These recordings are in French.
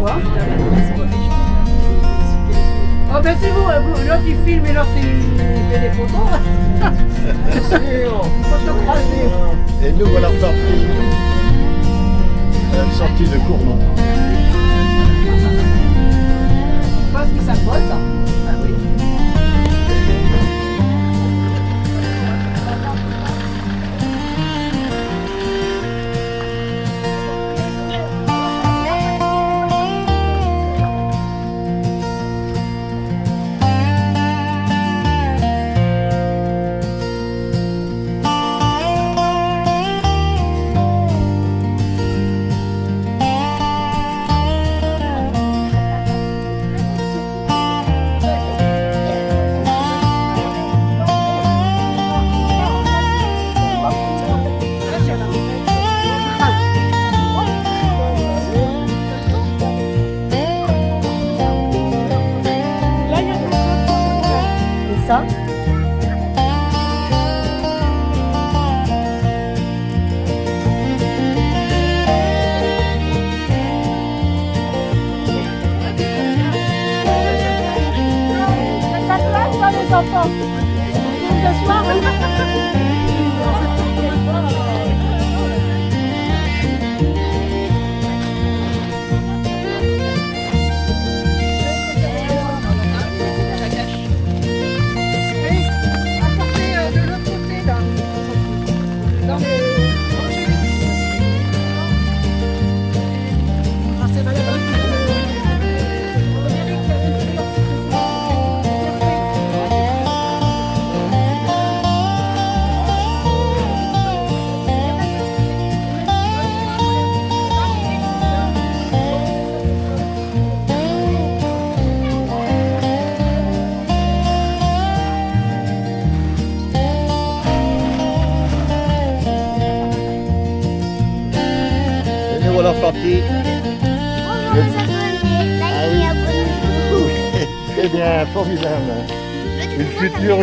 quoi? Oh ben c'est vous, l'autre il filme et l'autre il fait des photos. Photographier. Et nous voilà repartis à la sortie de Cournon. Je pense qu'il s'approche. Ah oui. Ça. Ça place dans les enfants. Ce soir. Voilà reparti. Ah oui. Eh bien, formidable. Une future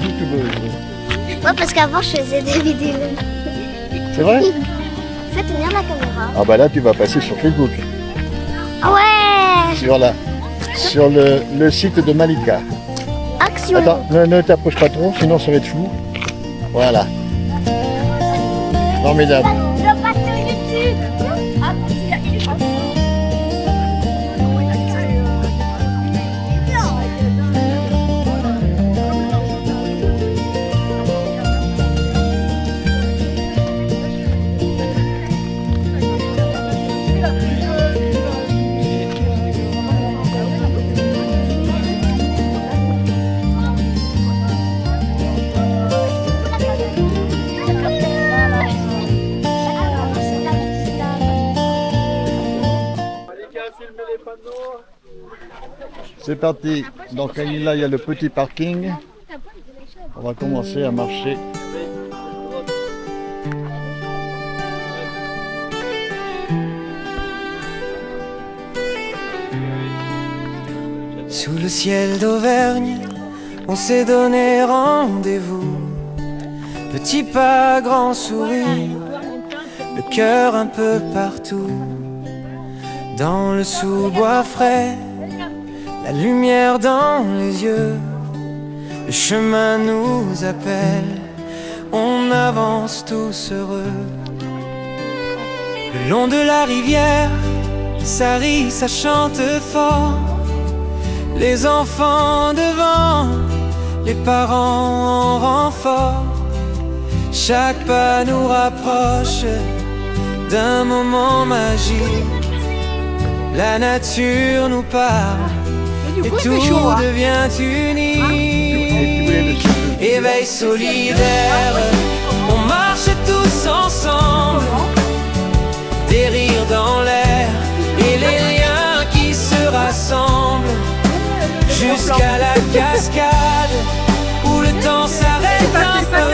youtubeuse. Ouais, parce qu'avant je faisais des vidéos. C'est vrai? Fais tenir la caméra. Ah bah là, tu vas passer sur Facebook. Ah ouais. Sur le site de Malika. Action. Attends, ne t'approche pas trop, sinon ça va être flou. Voilà. Formidable. Je passe sur YouTube. C'est parti. Donc là, il y a le petit parking. On va commencer à marcher. Sous le ciel d'Auvergne, on s'est donné rendez-vous. Petit pas, grand sourire, le cœur un peu partout. Dans le sous-bois frais, la lumière dans les yeux, le chemin nous appelle, on avance tous heureux. Le long de la rivière, ça rit, ça chante fort. Les enfants devant, les parents en renfort. Chaque pas nous rapproche d'un moment magique. La nature nous parle et tout devient unique. Éveil solidaire, on marche tous ensemble. Des rires dans l'air et les liens qui se rassemblent. Jusqu'à la cascade où le temps s'arrête un peu.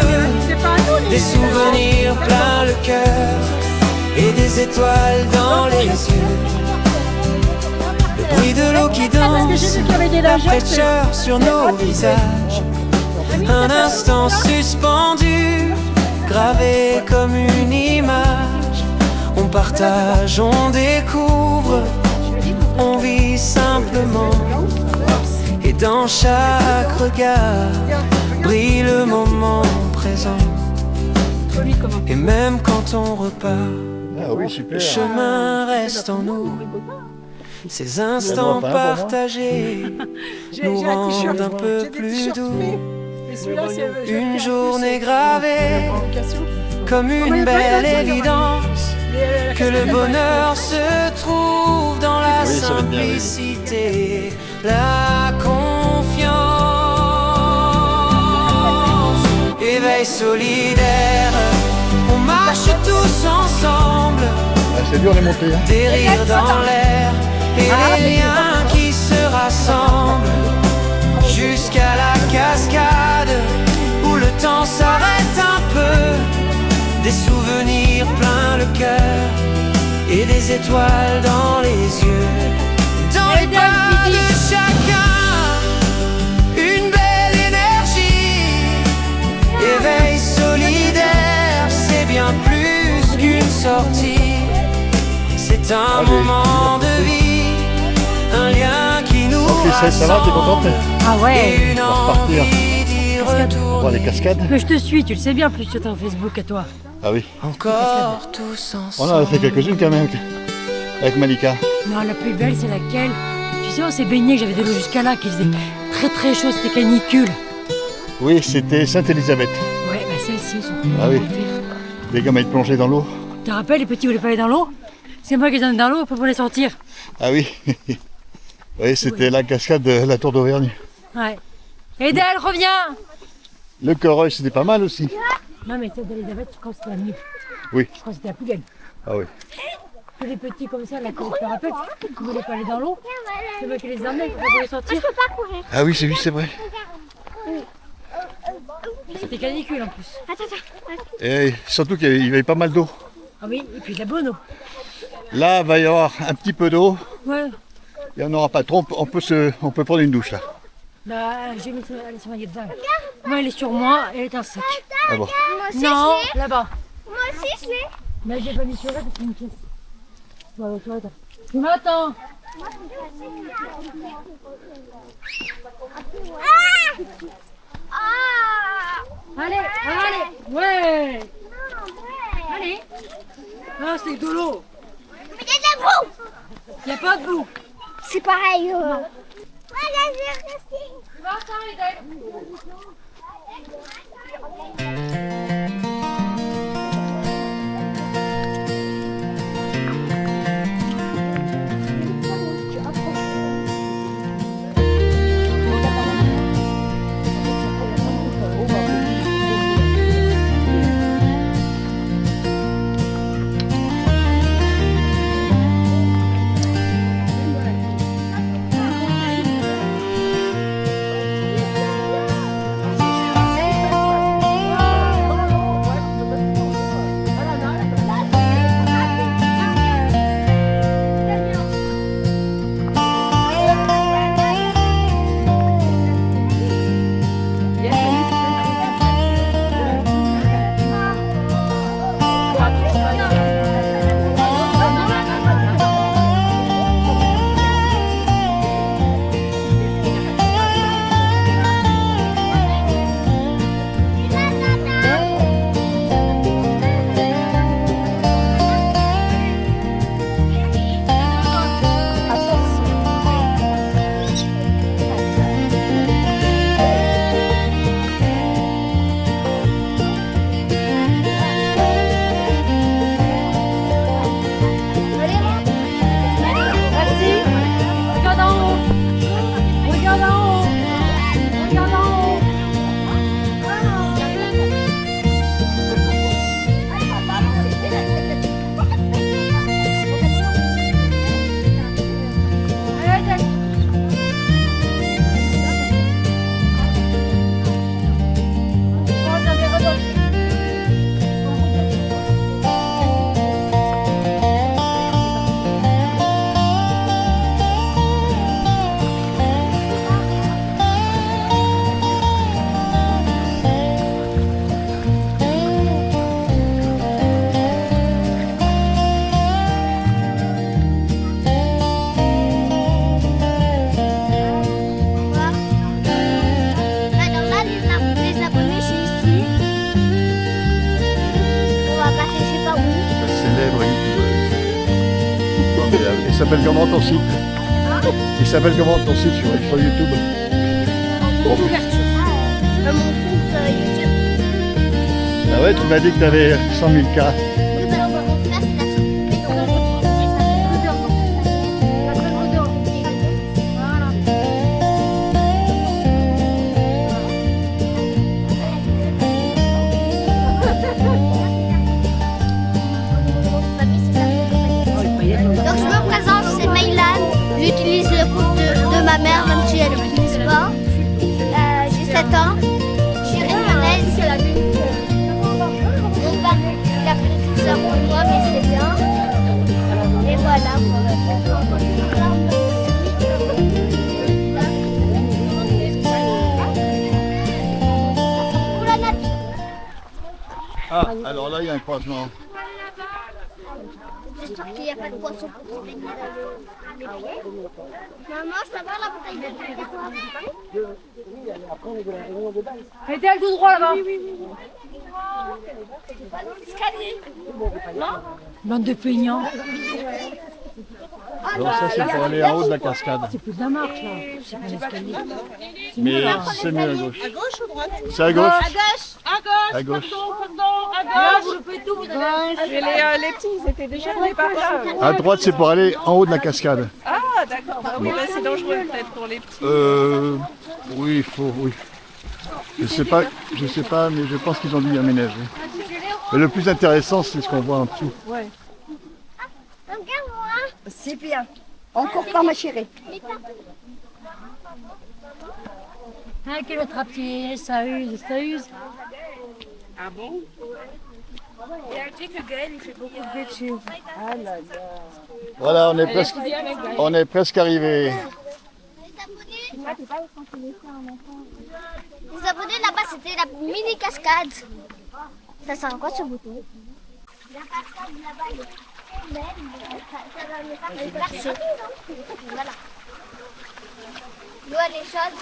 Des souvenirs plein le cœur et des étoiles dans les yeux. Le bruit de l'eau qui danse, la fraîcheur sur nos visages. Un instant suspendu, gravé comme une image. On partage, on découvre, on vit simplement. Et dans chaque regard brille le moment présent. Et même quand on repart, Ah oui, super. le chemin reste en nous. Ces instants partagés nous rendent un peu plus doux. Une journée gravée comme une belle évidence, que le bonheur se trouve dans la Oui, ça va être bien, oui. simplicité, la confiance. Éveil solidaire, on marche tous ensemble, Ah, c'est dur les montées. Hein. des rires dans l'air et les liens qui se rassemblent jusqu'à la cascade où le temps s'arrête un peu. Des souvenirs plein le cœur et des étoiles dans les yeux. Dans les pas de chacun, une belle énergie. Éveil solidaire, c'est bien plus qu'une sortie. C'est un Allez. moment de vie, un lien qui nous Ok, ça va, t'es contente? Ah et ouais. une On va repartir. envie d'y Voir retourner. les cascades. Mais je te suis, tu le sais bien, plus sur ton Facebook à toi. Ah oui. Encore tous On en a fait ensemble. quelques-unes quand même. Avec Malika. Non, la plus belle, c'est laquelle? Tu sais, on s'est baigné, j'avais de l'eau jusqu'à là, qui faisait très très chaud, c'était canicule. Oui, c'était Sainte-Élisabeth. Ouais, bah celle-ci, ils sont Ah oui. plus. Les gamins étaient plongés dans l'eau. Tu te rappelles, les petits voulaient pas aller dans l'eau? C'est moi qui les ai dans l'eau pour les sortir. Ah oui. Oui, c'était la cascade de la Tour d'Auvergne. Ouais. Edel, reviens! Le Correuil, c'était pas mal aussi. Non, mais celle d'Elisabeth, je crois que c'était la mieux. Oui. Je crois que c'était la plus belle. Ah oui. Que les petits comme ça, là, quand je te rappelle, ils voulaient pas aller dans l'eau. C'est moi qui les ai emmenés pour les sortir. Ah oui, c'est vrai. C'était canicule en plus. Et surtout qu'il y avait pas mal d'eau. Ah oui, et puis de la bonne eau. Là, il va y avoir un petit peu d'eau. Ouais. Il n'y en aura pas trop. On peut prendre une douche là. Là, j'ai mis elle est sur ma guide dingue. Moi, elle est sur moi, elle est en sec. Ah bon. Non, là-bas. Moi aussi, je l'ai. Mais j'ai pas mis sur elle parce que c'est une pièce. Ouais, toi, attends. Tu m'attends. Allez, allez. Ouais. Allez. Ah, c'est de l'eau. Mais il y a de la boue. Il n'y a pas de boue. C'est pareil. Voilà, j'ai resté. Tu m'attends, Edel. formidable. Il s'appelle comment ton site? Il s'appelle comment ton site sur YouTube? Mon compte YouTube. Ah ouais, tu m'as dit que tu avais 100 000 cas. Oui, bah, on va refaire la Donc je me présente, c'est Maylan. J'utilise le compte de ma mère, même si elle ne l'utilise pas. J'ai 7 ans. Je suis réunionnaise. Donc bah, il a pris tout ça pour moi, mais c'est bien. Et voilà. Pour la nature. Ah, alors là, il y a un croisement. J'espère qu'il n'y a pas de poisson pour se baigner dans les pieds. Maman, je peux voir la bouteille de bière. Arrêtez tout droit là-bas. Bande de peignants. Donc ça, c'est pour aller en haut de la cascade. C'est plus de la marche là. C'est pas l'escalier. Mais c'est mieux à gauche. À gauche ou droite? C'est à gauche. À gauche. À gauche. Pardon, à Là, gauche. vous le faites tout, vous avez. Mais les petits, ils étaient déjà allés par là. À droite, c'est pour aller en haut de la cascade. Ah, d'accord. Bah oui, là, c'est dangereux peut-être pour les petits. Oui, il faut, oui. Je sais pas, mais je pense qu'ils ont dû y aménager. Mais le plus intéressant, c'est ce qu'on voit en dessous. Regarde-moi. C'est bien. Encore pas, ma chérie. Ah, quel autre à pied, ça use, ça use. Ah bon? Voilà, on est presque arrivé. Les abonnés là-bas, c'était la mini cascade. Ça sert à quoi ce bouton? La cascade là-bas, elle est trop belle, mais ça va me faire percer. Voilà. L'eau elle est chaude.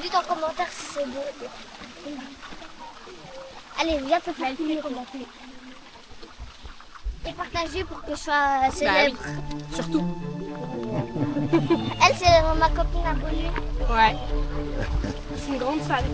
Dites en commentaire si c'est beau. Allez, viens te faire tous les commentaires. Et partagez pour que je sois célèbre. Surtout. Elle, c'est ma copine inconnue. Ouais. C'est une grande salle.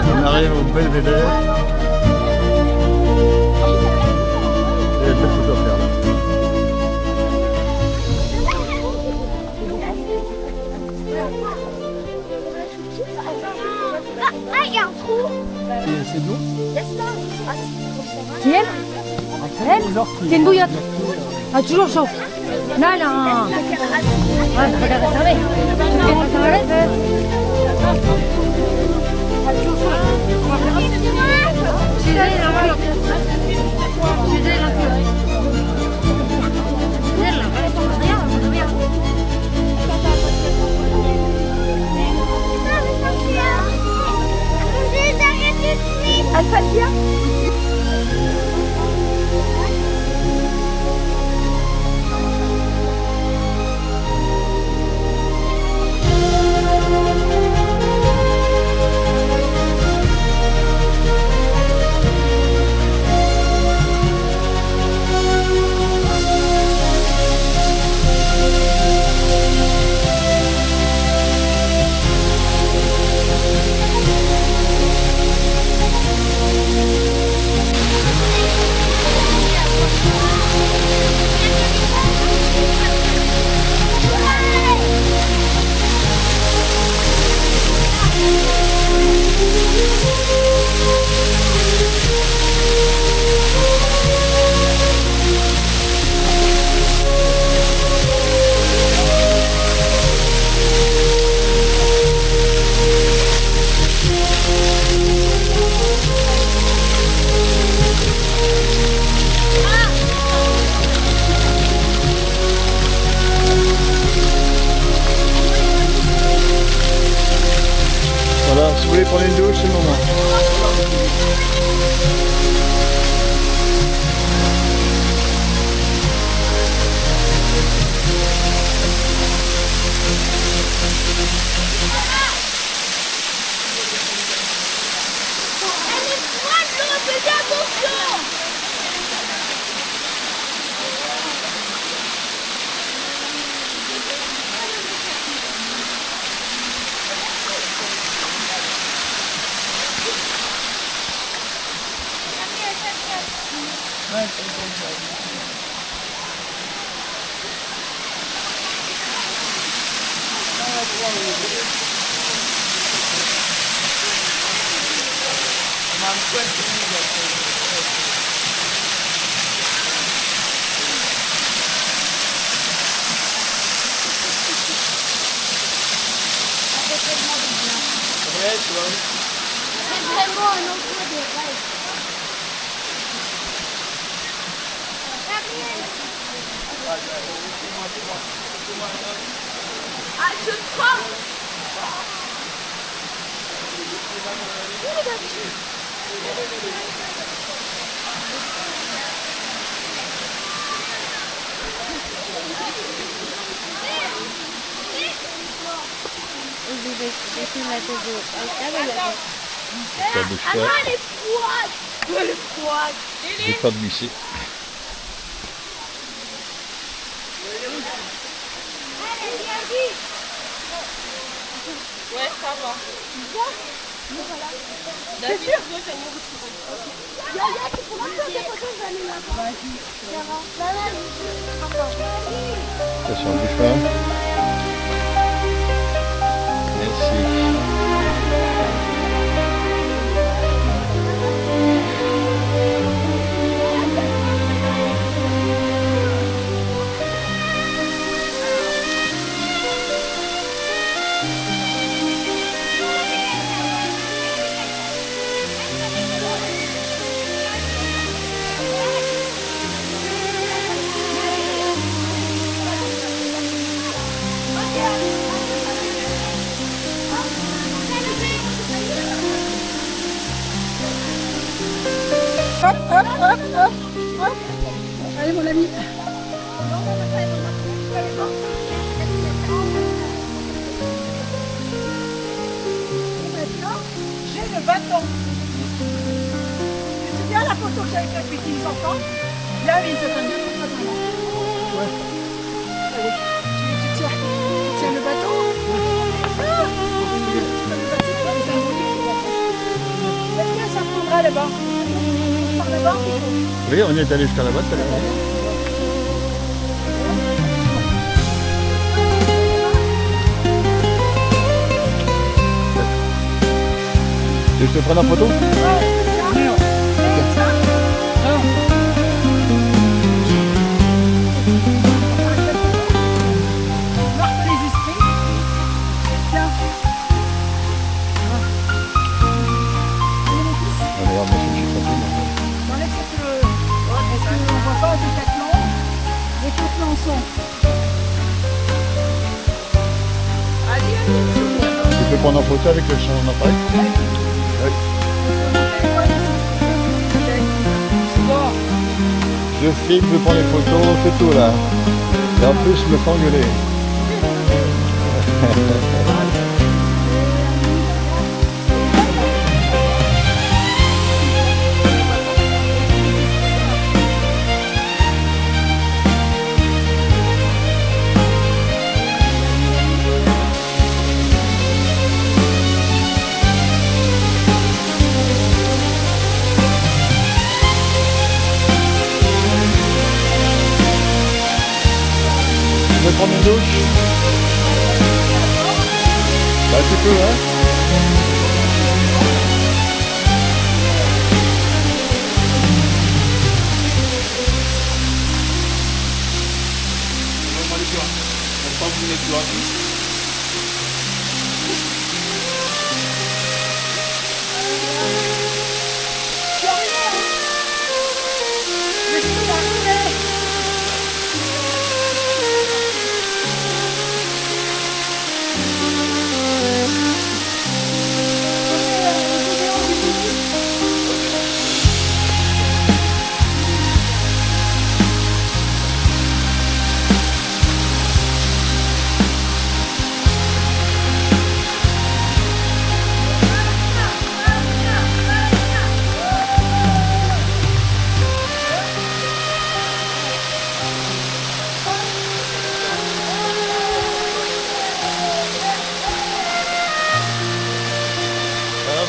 On arrive au Belvédère. Il y a quelque chose à faire là. Ah, il y a un trou. C'est d'eau? Qui elle? Elle? C'est une bouillotte. Ah, toujours chaud. Là, là. Ah, regarde, regardez. Alphatia. voulez prendre une douche, c'est le moment. Elle est froide, l'eau, fais attention. C'est vraiment un emploi de rêve. Ah, je crois. Ça bouge Ah pas. non, elle est froide. Elle est froide. J'ai pas de glisser. Ouais, ça va. C'est sûr. Yaya, tu pourras faire des photos, je vais aller là-bas. Attention, bouge pas. Merci. Hop, hop, hop, hop, hop. Allez mon ami. Maintenant, j'ai le bâton. Tu te souviens la photo que j'avais faite avec les enfants? Là, oui, c'est un deux photos de maman. Ouais. Allez, tu tiens le bâton. Ah, est-ce que ça prendra là-bas? Par là-bas? Oui, on est allé jusqu'à là-bas tout à l'heure. Tu veux que je te prenne en photo? Marque les esprits. Tiens. Allez mon fils, Regarde, moi je suis trompé. j'enlève cette... Est-ce qu'on ne voit pas les quatre noms sont... Tu peux prendre en photo avec le champ d'appareil? Oui. Je filme, je prends les photos, c'est tout là. Et en plus, je me fais engueuler. Tu veux prendre une douche? Bah tu peux, hein?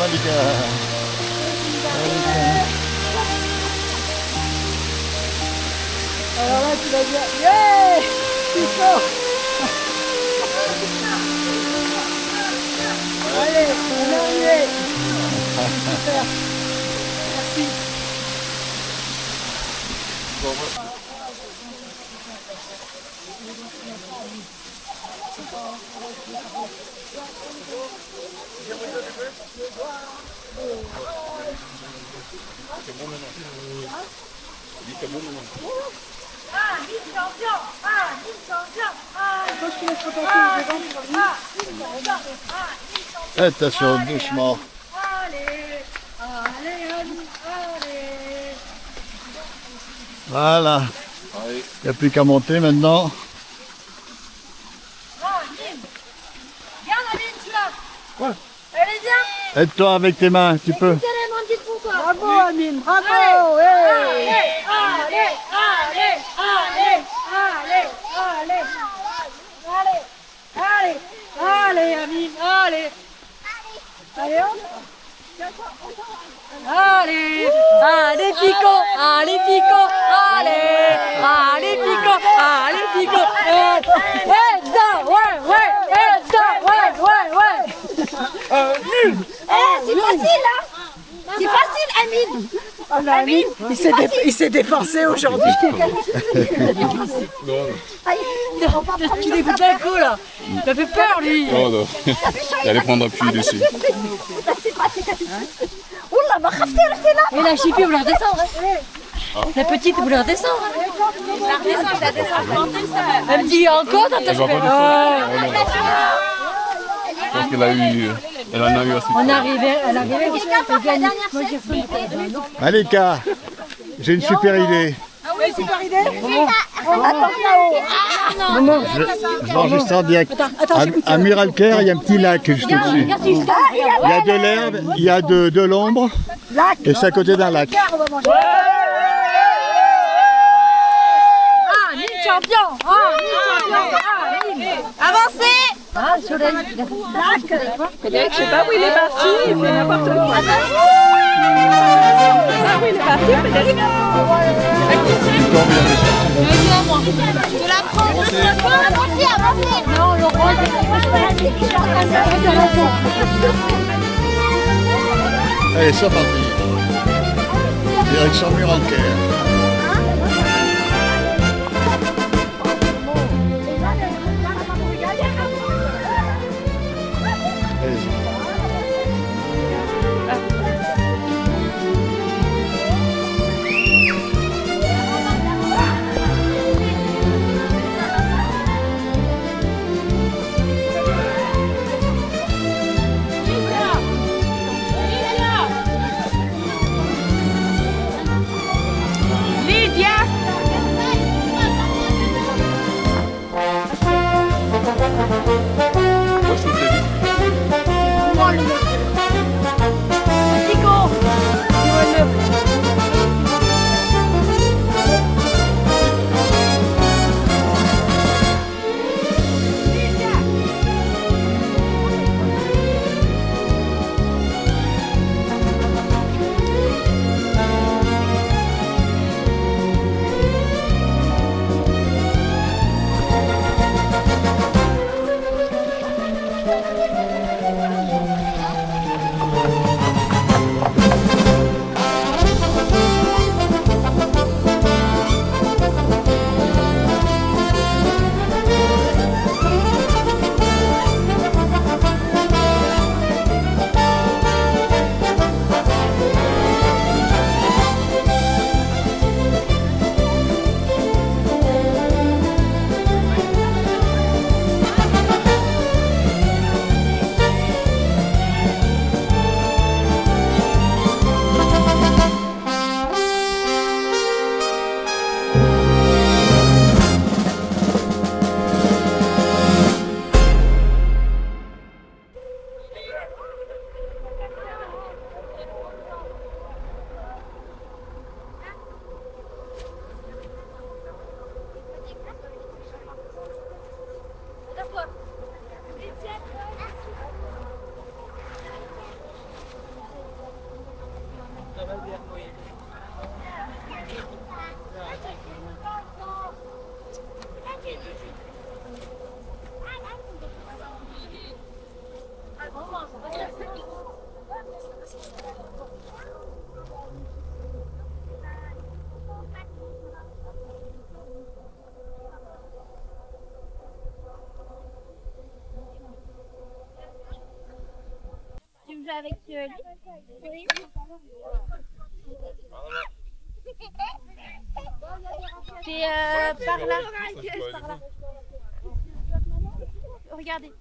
Malika. Alors là, tu vas dire, yeah, Pico. Allez, on est arrivé. Super. Merci. Attention, doucement. Voilà. Il n'y a plus qu'à monter maintenant. Aide-toi avec tes mains, tu peux. Bravo Amine, bravo. Allez Amine, allez. Allez hop. Allez, allez Pico, allez Pico, allez, allez Pico, allez Pico. C'est facile, hein? C'est facile, Amine. Oh là, Amine, il s'est défoncé aujourd'hui. Tu l'écoutes d'un coup là. Il a fait peur lui. Oh non, j'allais prendre appui dessus. Oula, ma khafté, restez là. Et la chipie, vous la redescendre. La petite, vous la redescendre. Elle me dit encore, t'as Elle va pas du tout. Je pense qu'elle a eu, elle en a eu assez. On est arrivé, elle est arrivée. Moi j'ai fait Malika, j'ai une super idée. Ah oui, super idée. Je m'enregistre en direct. À Muralcaire, il y a un petit lac juste au-dessus. Il y a de l'herbe, il y a de l'ombre, et c'est à côté d'un lac. champion. Avancez. Ah, sur la Frédéric, je sais pas où il est parti, il fait n'importe quoi. Je sais pas où il est parti, Frédéric. Je la prends. Avancez, avancez. Non, le rôle Allez, c'est parti. Direction Muralcaire. Tu me joues avec lui? C'est par là. Regardez,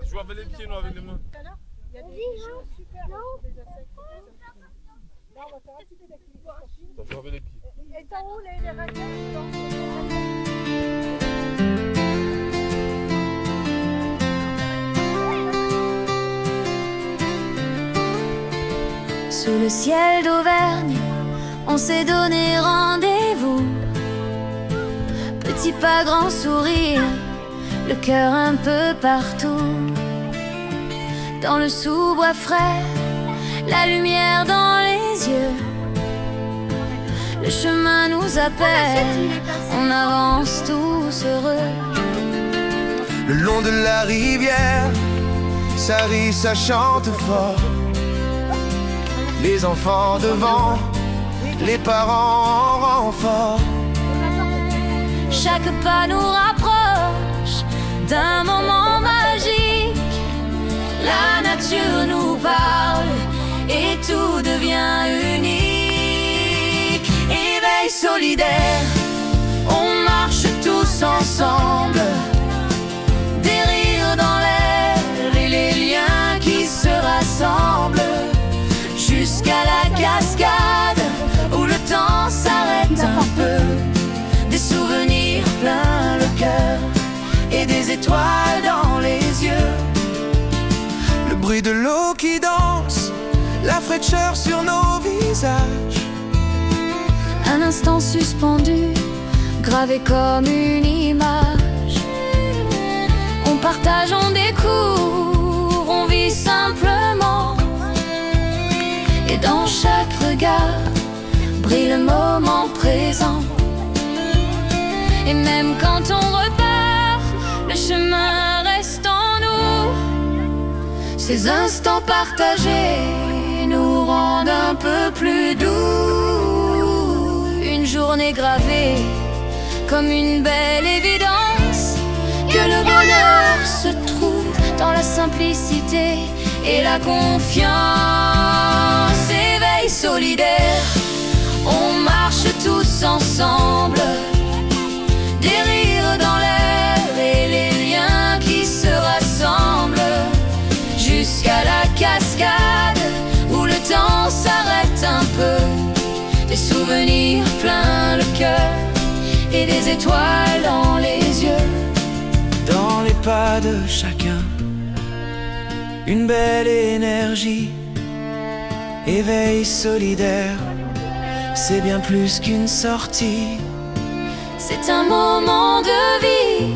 Je joue avec les pieds, non avec les mains. Ça joue avec les pieds. Et t'en où les raquettes? Sous le ciel d'Auvergne, on s'est donné rendez-vous. Petit pas, grand sourire, le cœur un peu partout. Dans le sous-bois frais, la lumière dans les yeux. Le chemin nous appelle, on avance tous heureux. Le long de la rivière, ça rit, ça chante fort. Les enfants devant, les parents en renfort. Chaque pas nous rapproche d'un moment magique. La nature nous parle et tout devient unique. Éveil solidaire, on marche tous ensemble. Des rires dans l'air et les liens qui se rassemblent. Jusqu'à la cascade où le temps s'arrête un peu. Des souvenirs plein le cœur et des étoiles dans les yeux. Le bruit de l'eau qui danse, la fraîcheur sur nos visages. Un instant suspendu, gravé comme une image. On partage, on découvre, on vit simplement. Et dans chaque regard brille le moment présent. Et même quand on repart, le chemin reste en nous. Ces instants partagés nous rendent un peu plus doux. Une journée gravée comme une belle évidence. Que le bonheur se trouve dans la simplicité et la confiance. Éveil solidaire, on marche tous ensemble. Des rires dans l'air et les liens qui se rassemblent. Jusqu'à la cascade où le temps s'arrête un peu. Des souvenirs plein le cœur et des étoiles dans les yeux. Dans les pas de chacun, une belle énergie. Éveil solidaire, c'est bien plus qu'une sortie. C'est un moment de vie,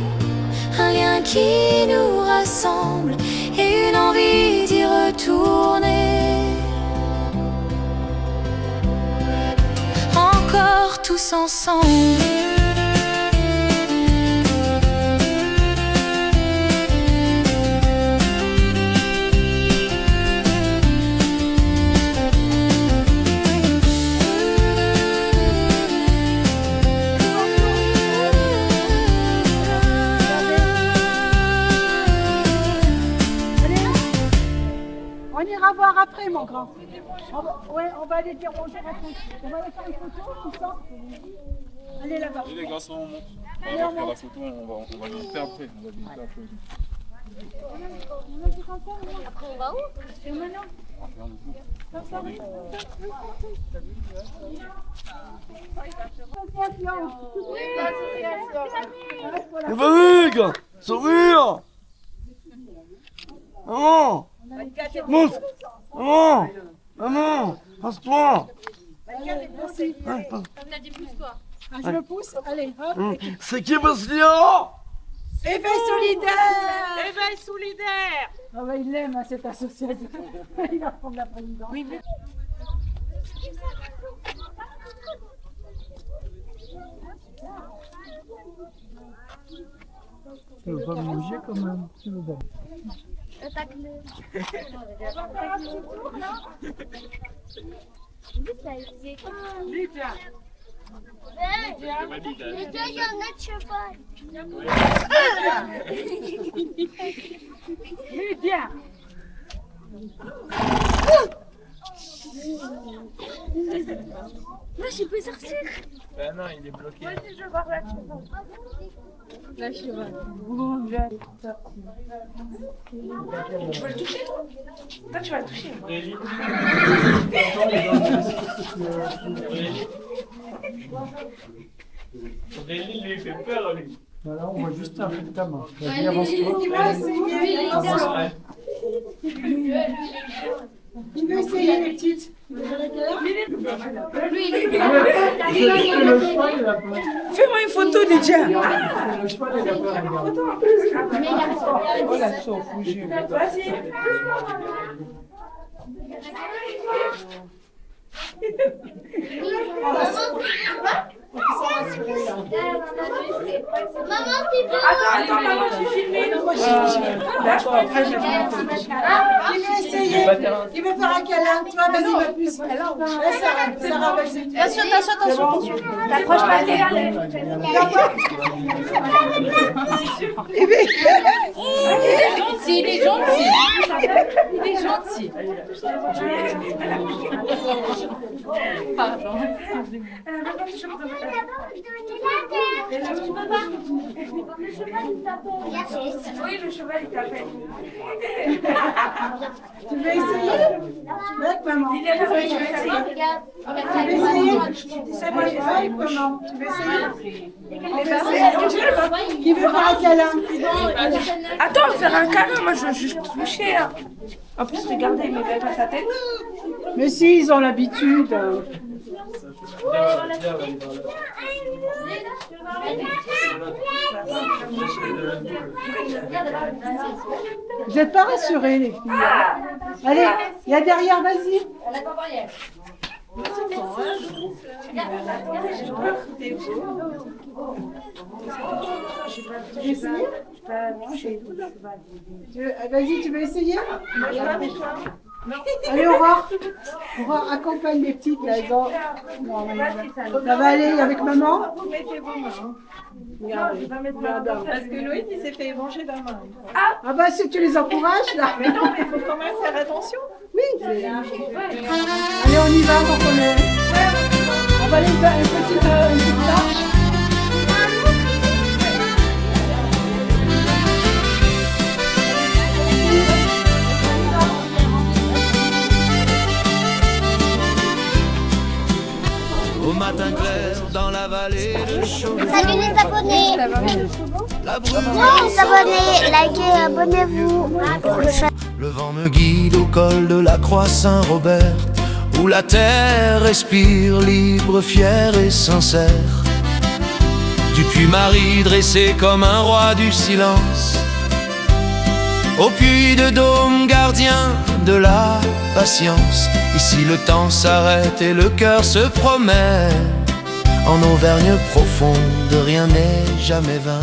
un lien qui nous rassemble et une envie d'y retourner. Encore tous ensemble. On ira voir après, mon grand. On va aller dire bonjour à tous. On va aller faire une photo, tout ça. Allez là-bas. Et les garçons, on monte. On va faire la photo, on va visiter après. On va visiter après. Après, on va où? Et maintenant? Vas-y, gars, sourire. Maman, monte. Maman, maman, passe-toi. Merci. Ouais, passe. Ah, je me pousse. Allez, hop. C'est qui Bastien? Éveil solidaire. Éveil solidaire. Ah bah, il l'aime, hein, cette association. Il va prendre la présidence. Oui, mais... Tu veux pas me bouger quand même? Tu veux pas. Lydia. Lydia, il y en a de cheval. Lydia. Moi, je peux sortir. Ben non, il est bloqué. Vas-y, je vais voir la cheval. La cheval. Bon, je vais sortir. Tu vas le toucher, toi? Toi, tu vas le toucher. Aurélie lui fait peur, lui. Voilà, on voit juste un peu de ta main. Vas-y, Il va essayer. Ouais. Tu veux essayer, les petites? Fais-moi une photo, Lydia. Le cheval, il a pas Oh, la sauce, vas-y. Maman, tu veux? Attends, maman, j'ai filmé. D'accord, après, je vais faire une photo. Il veut essayer. Il veut faire un câlin. Tu vois, vas-y, va plus. Sarah, vas-y. Attention. T'approches pas de Il est gentil. Pardon. Oui, le cheval, il t'appelle. Tu veux essayer? Avec maman. Il est là, je vais essayer. Tu veux essayer? C'est moi, j'ai fait comment? Tu veux essayer? Qui veut faire un câlin? Attends, faire un câlin, moi je veux juste toucher. Hein. En plus, regardez, il ne met pas sa tête. Mais si, ils ont l'habitude. Vous n'êtes pas rassurés, les filles. Allez, il y a derrière, vas-y. Tu veux essayer? Vas-y, tu veux essayer? Allez, Aurore, accompagne les petites là. Ça va aller avec maman? Vous mettez vos mains. Non, je vais pas mettre ma main. Parce que Loïc, il s'est fait manger la main. Ah bah si tu les encourages là. Mais non, mais il faut quand même faire attention. Oui. Allez, on y va donc on va aller faire une petite marche. Au matin clair, dans la vallée de Chaux. Salut les abonnés. La brume, Les abonnés, likez, abonnez-vous. le vent me guide au col de la croix Saint-Robert, où la terre respire libre, fière et sincère. Du Puy-Marie dressé comme un roi du silence, au puits de Dôme, gardien de la patience. Ici le temps s'arrête et le cœur se promet. En Auvergne profonde, rien n'est jamais vain.